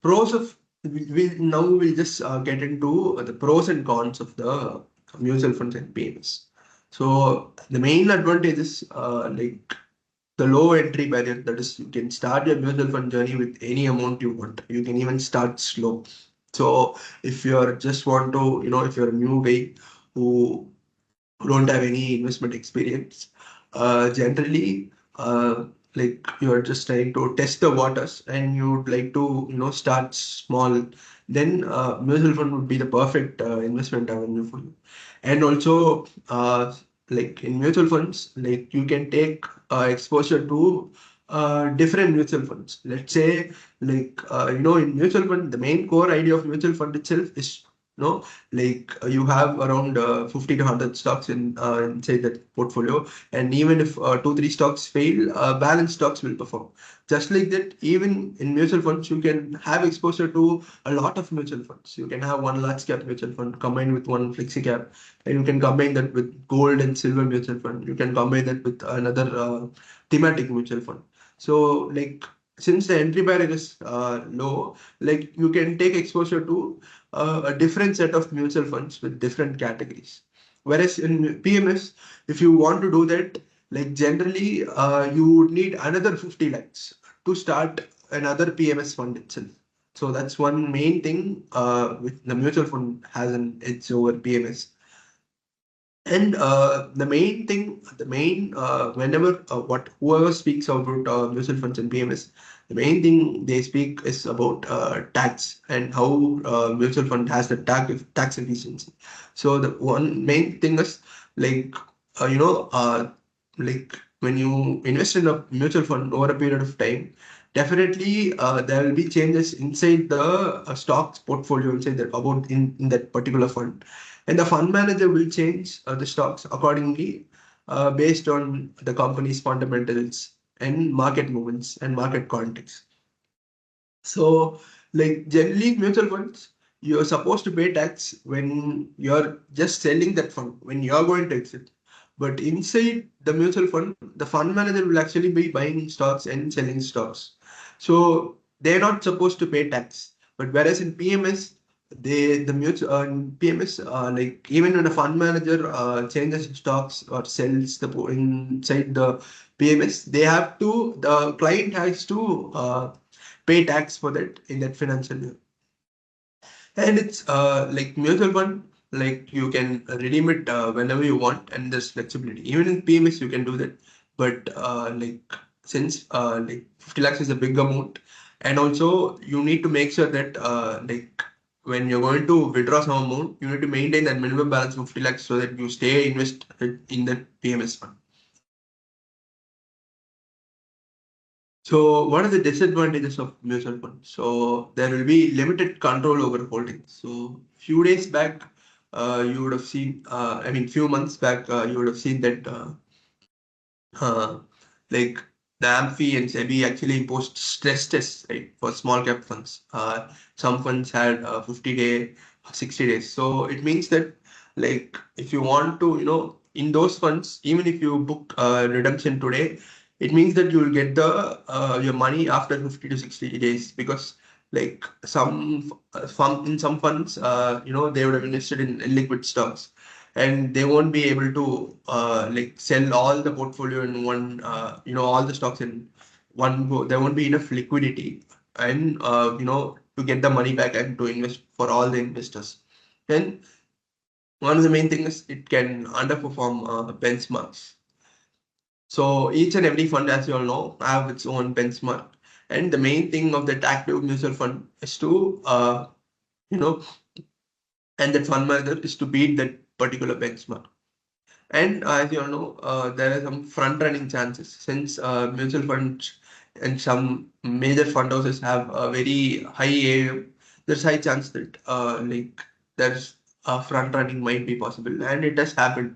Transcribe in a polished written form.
pros of we'll just get into the pros and cons of the mutual funds and PMS. So the main advantage is like the low entry barrier. That is, you can start your mutual fund journey with any amount you want. You can even start slow. So if you're just want to, if you're a new guy who don't have any investment experience, generally, like you're just trying to test the waters and you'd like to, start small, then mutual fund would be the perfect investment avenue for you. And also, like in mutual funds, like you can take exposure to different mutual funds. Let's say, like, in mutual fund, the main core idea of mutual fund itself is, like you have around 50 to 100 stocks inside that portfolio, and even if 2 3 stocks fail, balanced stocks will perform. Just like that, even in mutual funds you can have exposure to a lot of mutual funds. You can have one large cap mutual fund combined with one flexi cap, and you can combine that with gold and silver mutual fund. You can combine that with another thematic mutual fund. So like, since the entry barrier is low, like you can take exposure to a different set of mutual funds with different categories. Whereas in PMS, if you want to do that, like generally, you would need another 50 lakhs to start another PMS fund itself. So that's one main thing with the mutual fund has an edge over PMS. And whenever whoever speaks about mutual funds and PMS, the main thing they speak is about tax and how mutual fund has the tax efficiency. So the one main thing is like, you know, like when you invest in a mutual fund over a period of time, definitely there will be changes inside the stocks portfolio inside that about in that particular fund, and the fund manager will change the stocks accordingly based on the company's fundamentals and market movements and market context. So, like generally, mutual funds, you're supposed to pay tax when you're just selling that fund, when you're going to exit. But inside the mutual fund, the fund manager will actually be buying stocks and selling stocks. So they're not supposed to pay tax. But whereas in PMS, the mutual in PMS, like even when a fund manager changes stocks or sells inside the PMS, the client has to pay tax for that in that financial year. And it's like mutual fund, like you can redeem it whenever you want, and there's flexibility. Even in PMS, you can do that. But like since like 50 lakhs is a big amount, and also you need to make sure that like when you're going to withdraw some amount, you need to maintain that minimum balance of 50 lakhs so that you stay invested in that PMS fund. So, what are the disadvantages of mutual funds? So, there will be limited control over holdings. So, few days back, you would have seen, I mean, few months back, you would have seen that uh, like the AMFI and SEBI actually imposed stress tests, right, for small cap funds. Some funds had 50-day, 60 days. So, it means that like if you want to, in those funds, even if you book redemption today, it means that you will get the your money after 50 to 60 days, because like in some funds, they would have invested in liquid stocks, and they won't be able to like sell all the portfolio in one, all the stocks in one go. There won't be enough liquidity and to get the money back and to invest for all the investors. Then one of the main things is it can underperform benchmarks. So each and every fund, as you all know, have its own benchmark. And the main thing of that active mutual fund is to, you know, and that fund manager is to beat that particular benchmark. And as you all know, there are some front running chances since mutual funds and some major fund houses have a very high AUM. There's high chance that like there's front running might be possible, and it has happened